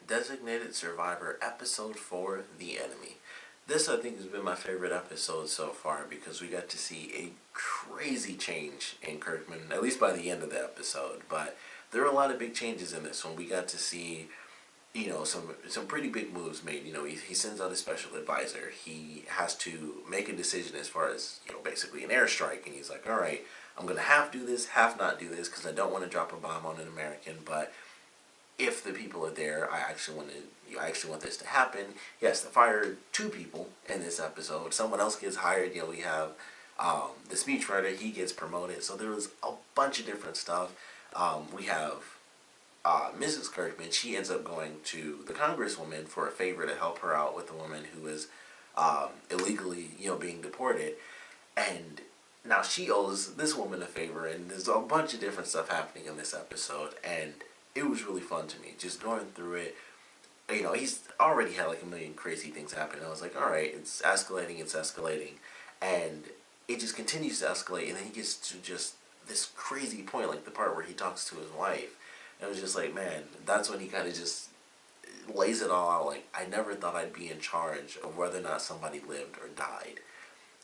Designated Survivor, Episode 4, The Enemy. This, I think, has been my favorite episode so far because we got to see a crazy change in Kirkman, at least by the end of the episode. But there were a lot of big changes in this one. We got to see, some pretty big moves made. He sends out a special advisor. He has to make a decision as far as, basically an airstrike. And he's like, all right, I'm going to half do this, half not do this because I don't want to drop a bomb on an American, but if the people are there, I actually want this to happen. He has to fire two people in this episode. Someone else gets hired. We have the speechwriter. He gets promoted. So there was a bunch of different stuff. We have Mrs. Kirkman. She ends up going to the congresswoman for a favor to help her out with a woman who is illegally, being deported. And now she owes this woman a favor, and there's a bunch of different stuff happening in this episode, and it was really fun to me, just going through it. He's already had like a million crazy things happen. I was like, all right, it's escalating, and it just continues to escalate, and then he gets to just this crazy point, like the part where he talks to his wife. And it was just like, man, that's when he kind of just lays it all out. Like, I never thought I'd be in charge of whether or not somebody lived or died.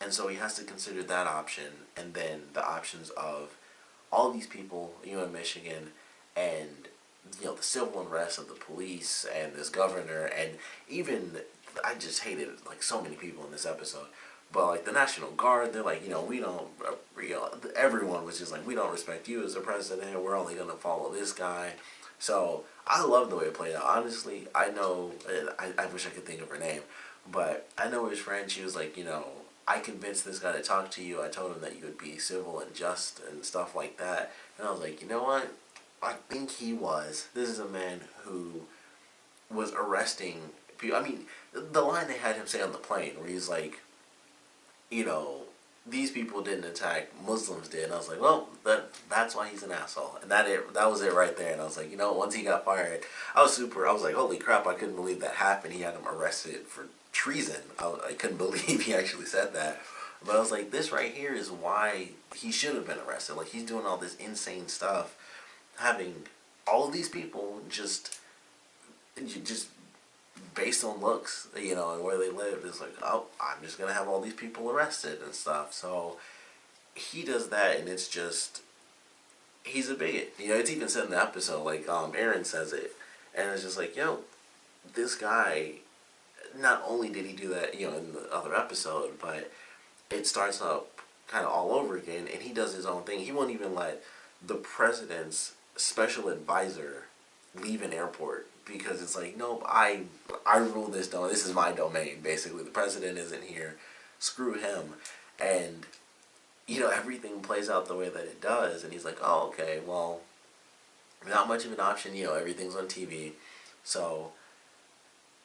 And so he has to consider that option, and then the options of all these people, in Michigan, and the civil unrest of the police and this governor, and even I just hated like so many people in this episode. But like the National Guard, they're like, we don't, everyone was just like, we don't respect you as a president. We're only gonna follow this guy. So I love the way it played out. Honestly, I know, I wish I could think of her name, but I know his friend. She was like, I convinced this guy to talk to you. I told him that you would be civil and just and stuff like that. And I was like, you know what? I think he was. This is a man who was arresting people. I mean, the line they had him say on the plane where he's like, these people didn't attack, Muslims did. And I was like, well, that's why he's an asshole. And that was it right there. And I was like, once he got fired, I was like, holy crap, I couldn't believe that happened. He had him arrested for treason. I couldn't believe he actually said that. But I was like, this right here is why he should have been arrested. Like, he's doing all this insane stuff, having all of these people just based on looks, and where they live. It's like, oh, I'm just gonna have all these people arrested and stuff. So he does that, and it's just, he's a bigot. It's even said in the episode, like Aaron says it, and it's just like, this guy. Not only did he do that, in the other episode, but it starts up kind of all over again, and he does his own thing. He won't even let the president's special advisor leave an airport because it's like, nope, I rule this domain. This is my domain, basically. The president isn't here. Screw him. And, everything plays out the way that it does, and he's like, oh, okay, well, not much of an option, everything's on TV, so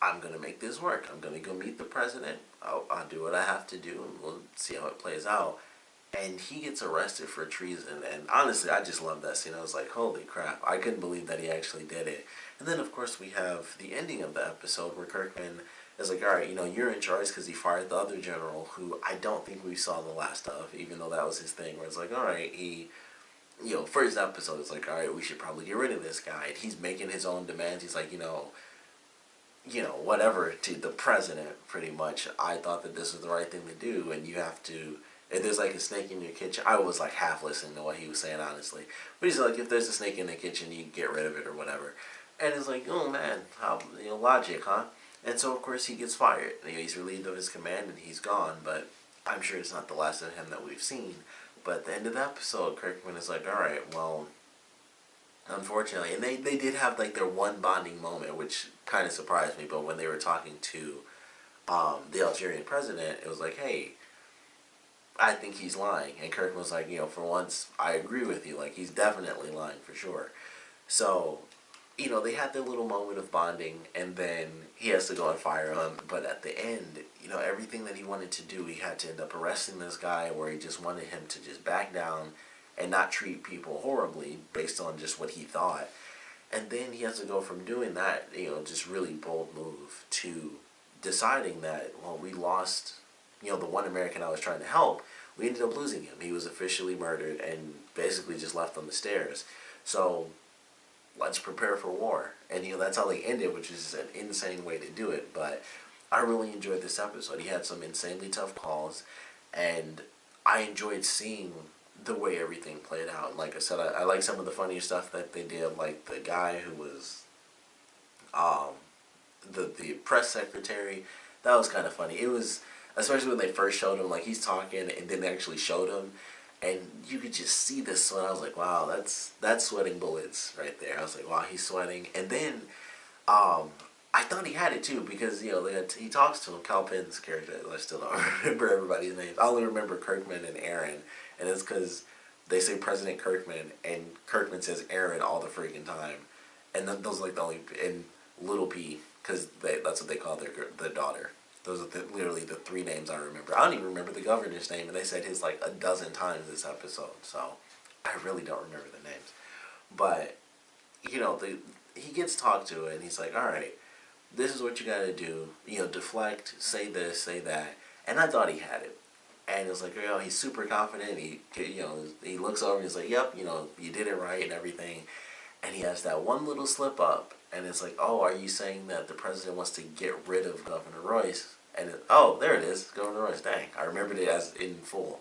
I'm going to make this work. I'm going to go meet the president. I'll do what I have to do, and we'll see how it plays out. And he gets arrested for treason. And honestly, I just love that scene. I was like, holy crap. I couldn't believe that he actually did it. And then, of course, we have the ending of the episode where Kirkman is like, all right, you're in charge because he fired the other general who I don't think we saw the last of, even though that was his thing, where it's like, all right, he... first episode, it's like, all right, we should probably get rid of this guy. And he's making his own demands. He's like, whatever to the president, pretty much. I thought that this was the right thing to do, and you have to, if there's like a snake in your kitchen, I was like half listening to what he was saying, honestly. But he's like, if there's a snake in the kitchen, you can get rid of it or whatever. And it's like, oh man, how, logic, huh? And so, of course, he gets fired. He's relieved of his command and he's gone, but I'm sure it's not the last of him that we've seen. But at the end of the episode, Kirkman is like, all right, well, unfortunately, and they did have like their one bonding moment, which kind of surprised me. But when they were talking to the Algerian president, it was like, hey, I think he's lying. And Kirkman was like, for once, I agree with you. Like, he's definitely lying for sure. So, they had their little moment of bonding, and then he has to go and fire him. But at the end, everything that he wanted to do, he had to end up arresting this guy, where he just wanted him to just back down and not treat people horribly based on just what he thought. And then he has to go from doing that, just really bold move, to deciding that, well, we lost, the one American I was trying to help, we ended up losing him. He was officially murdered and basically just left on the stairs. So let's prepare for war. And that's how they ended, which is an insane way to do it. But I really enjoyed this episode. He had some insanely tough calls, and I enjoyed seeing the way everything played out. Like I said, I like some of the funny stuff that they did, like the guy who was um, the press secretary. That was kind of funny. It was, especially when they first showed him, like he's talking, and then they actually showed him, and you could just see the sweat. I was like, wow, that's sweating bullets right there. I was like, wow, he's sweating. And then I thought he had it too, because he talks to him. Cal Penn's character. I still don't remember everybody's names. I only remember Kirkman and Aaron, and it's because they say President Kirkman, and Kirkman says Aaron all the freaking time, and those are like the only, and Little P, because that's what they call their daughter. Those are literally the three names I remember. I don't even remember the governor's name, and they said his like a dozen times this episode, so I really don't remember the names. But he gets talked to, and he's like, all right, this is what you got to do. Deflect, say this, say that. And I thought he had it. And it was like, he's super confident. He looks over and he's like, yep, you did it right and everything. And he has that one little slip up. And it's like, oh, are you saying that the president wants to get rid of Governor Royce? And there it is, Governor Royce. Dang, I remembered it as in full.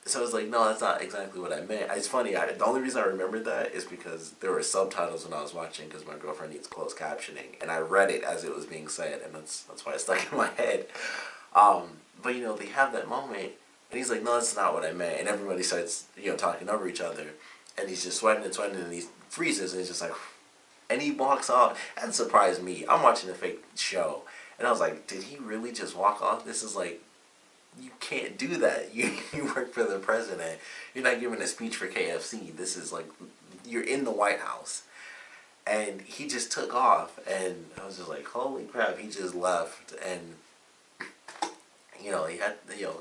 So I was like, no, that's not exactly what I meant. It's funny. The only reason I remembered that is because there were subtitles when I was watching, because my girlfriend needs closed captioning, and I read it as it was being said, and that's why it stuck in my head. But they have that moment, and he's like, no, that's not what I meant, and everybody starts talking over each other, and he's just sweating and sweating, and he freezes, and he's just like, and he walks off. That surprised me. I'm watching a fake show, and I was like, did he really just walk off? This is like, you can't do that. You work for the president. You're not giving a speech for KFC. This is like, you're in the White House. And he just took off, and I was just like, holy crap, he just left. And, he had,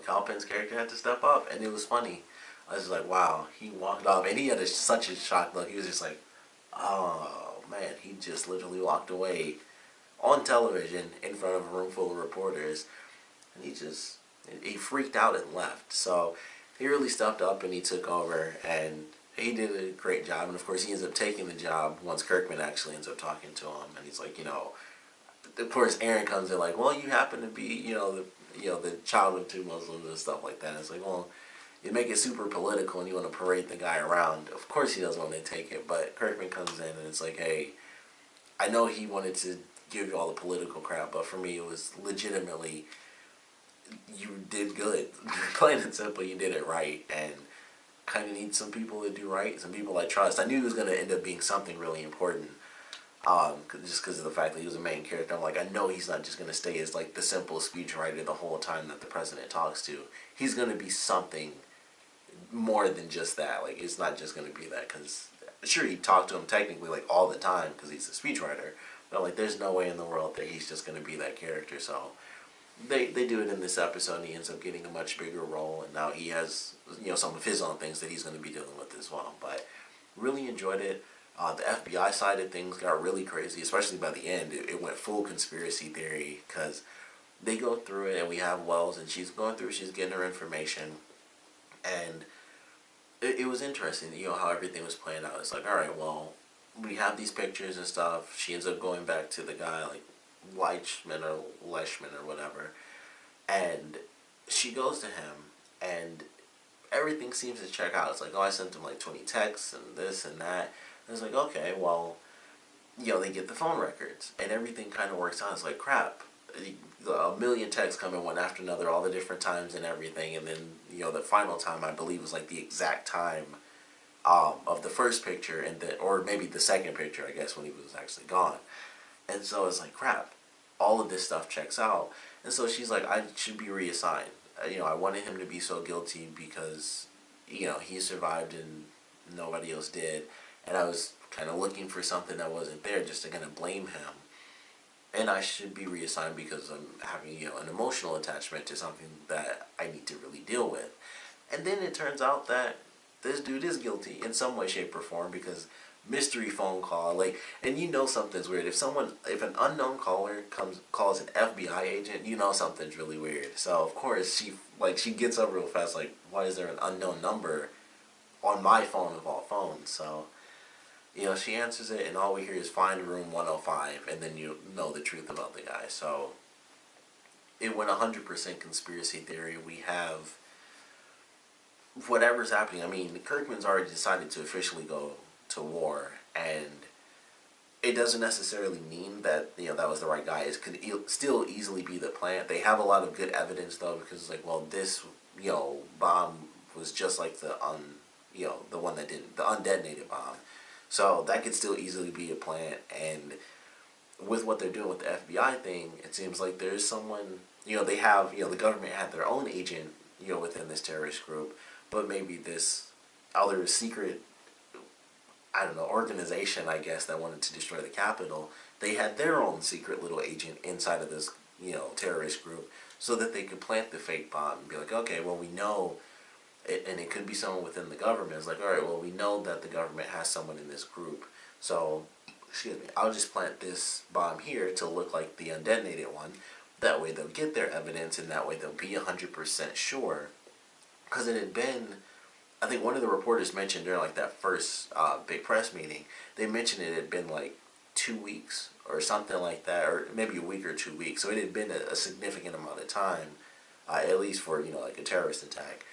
Cal Penn's character had to step up, and it was funny. I was just like, wow, he walked off, and he had such a shocked look. He was just like, oh, man, he just literally walked away on television in front of a room full of reporters, and he freaked out and left. So he really stepped up, and he took over, and he did a great job. And of course, he ends up taking the job once Kirkman actually ends up talking to him, and he's like, of course, Aaron comes in like, well, you happen to be, the child of two Muslims and stuff like that. And it's like, well, you make it super political, and you want to parade the guy around. Of course, he doesn't want to take it, but Kirkman comes in, and it's like, hey, I know he wanted to give you all the political crap, but for me, it was legitimately, you did good. Plain and simple, you did it right, and kind of need some people to do right, some people I trust. I knew he was going to end up being something really important, just because of the fact that he was a main character. I'm like, I know he's not just going to stay as like the simple speechwriter the whole time that the president talks to. He's going to be something more than just that. Like, it's not just going to be that, because sure, he talked to him technically like all the time because he's a speechwriter, but like, there's no way in the world that he's just going to be that character. So they do it in this episode, and he ends up getting a much bigger role, and now he has some of his own things that he's going to be dealing with as well. But really enjoyed it. The FBI side of things got really crazy, especially by the end. It went full conspiracy theory, because they go through it, and we have Wells, and she's going through, she's getting her information, and it was interesting, how everything was playing out. It's like, all right, well, we have these pictures and stuff. She ends up going back to the guy, like, Leichman or whatever, and she goes to him, and everything seems to check out. It's like, oh, I sent him like 20 texts and this and that. And it's like, okay, well, they get the phone records, and everything kind of works out. It's like, crap, a million texts come in one after another, all the different times and everything, and then the final time, I believe, was like the exact time of the first picture, and or maybe the second picture, I guess, when he was actually gone. And so it's like, crap, all of this stuff checks out. And so she's like, I should be reassigned. I wanted him to be so guilty because, he survived and nobody else did. And I was kind of looking for something that wasn't there just to kind of blame him. And I should be reassigned because I'm having, an emotional attachment to something that I need to really deal with. And then it turns out that this dude is guilty in some way, shape, or form, because mystery phone call, like, and something's weird. If an unknown caller calls an FBI agent, something's really weird. So of course she gets up real fast, like, why is there an unknown number on my phone of all phones? So You know, she answers it, and all we hear is find room 105, and then you know the truth about the guy. So it went 100% conspiracy theory. We have whatever's happening. I mean, Kirkman's already decided to officially go to war, and it doesn't necessarily mean that, you know, that was the right guy. It could still easily be the plant. They have a lot of good evidence though, because it's like, well, this, you know, bomb was just like the the one that didn't, the undetonated bomb. So that could still easily be a plant. And with what they're doing with the FBI thing, it seems like there's someone, you know, they have, you know, the government had their own agent, you know, within this terrorist group, but maybe this other secret, I don't know, organization, I guess, that wanted to destroy the Capitol, they had their own secret little agent inside of this, you know, terrorist group, so that they could plant the fake bomb and be like, okay, well, we know, and it could be someone within the government. It's like, all right, well, we know that the government has someone in this group, so, excuse me, I'll just plant this bomb here to look like the undetonated one. That way they'll get their evidence, and that way they'll be 100% sure. Because it had been, I think one of the reporters mentioned during like that first big press meeting, they mentioned it had been like 2 weeks or something like that, or maybe a week or 2 weeks. So it had been a significant amount of time, at least for, you know, like a terrorist attack,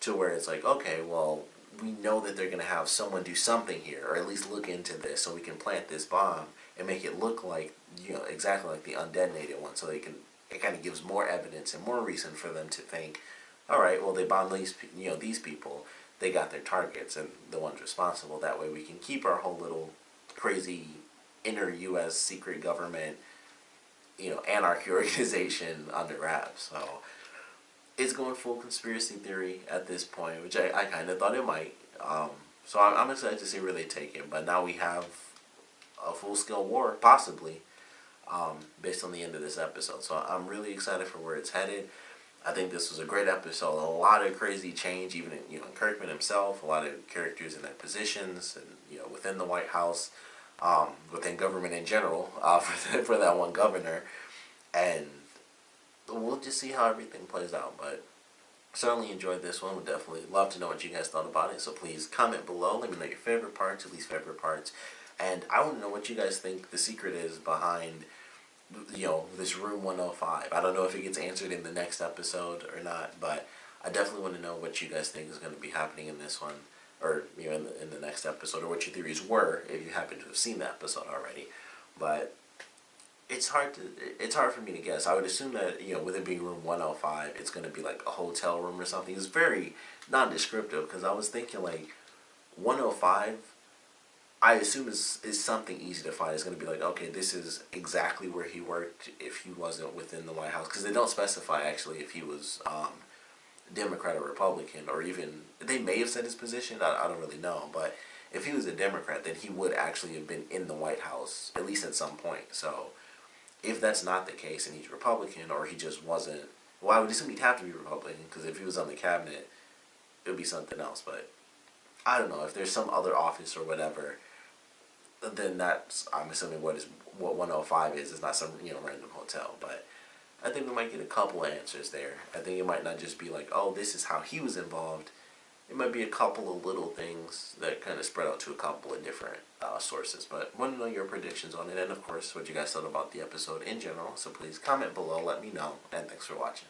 to where it's like, okay, well, we know that they're going to have someone do something here, or at least look into this, so we can plant this bomb and make it look like, you know, exactly like the undetonated one, so they can, it kind of gives more evidence and more reason for them to think, all right, well, they bombed these, you know, these people, they got their targets and the ones responsible. That way we can keep our whole little crazy inner U.S. secret government, you know, anarchy organization under wraps. So it's going full conspiracy theory at this point, which I kind of thought it might. So I'm excited to see where they take it. But now we have a full-scale war, possibly, based on the end of this episode. So I'm really excited for where it's headed. I think this was a great episode. A lot of crazy change, even in, you know, in Kirkman himself. A lot of characters in their positions, and, you know, within the White House, within government in general, for that one governor, and we'll just see how everything plays out. But certainly enjoyed this one. Would definitely love to know what you guys thought about it. So please comment below. Let me know your favorite parts, your least favorite parts, and I want to know what you guys think the secret is behind, you know, this room 105. I don't know if it gets answered in the next episode or not, but I definitely want to know what you guys think is going to be happening in this one, or, you know, in the next episode, or what your theories were if you happen to have seen the episode already. But it's hard for me to guess. I would assume that, you know, with it being room 105, it's going to be like a hotel room or something. It's very non-descriptive, because I was thinking like 105, I assume is something easy to find. It's going to be like, okay, this is exactly where he worked if he wasn't within the White House. Because they don't specify, actually, if he was Democrat or Republican, or even, they may have said his position, I don't really know. But if he was a Democrat, then he would actually have been in the White House, at least at some point. So if that's not the case, and he's Republican, or he just wasn't, well, I would assume he'd have to be Republican, because if he was on the cabinet, it would be something else. But I don't know, if there's some other office or whatever, then that's, I'm assuming, what 105 is. It's not some, you know, random hotel. But I think we might get a couple of answers there. I think it might not just be like, oh, this is how he was involved. It might be a couple of little things that kind of spread out to a couple of different sources. But want to know your predictions on it, and of course what you guys thought about the episode in general. So please comment below, let me know, and thanks for watching.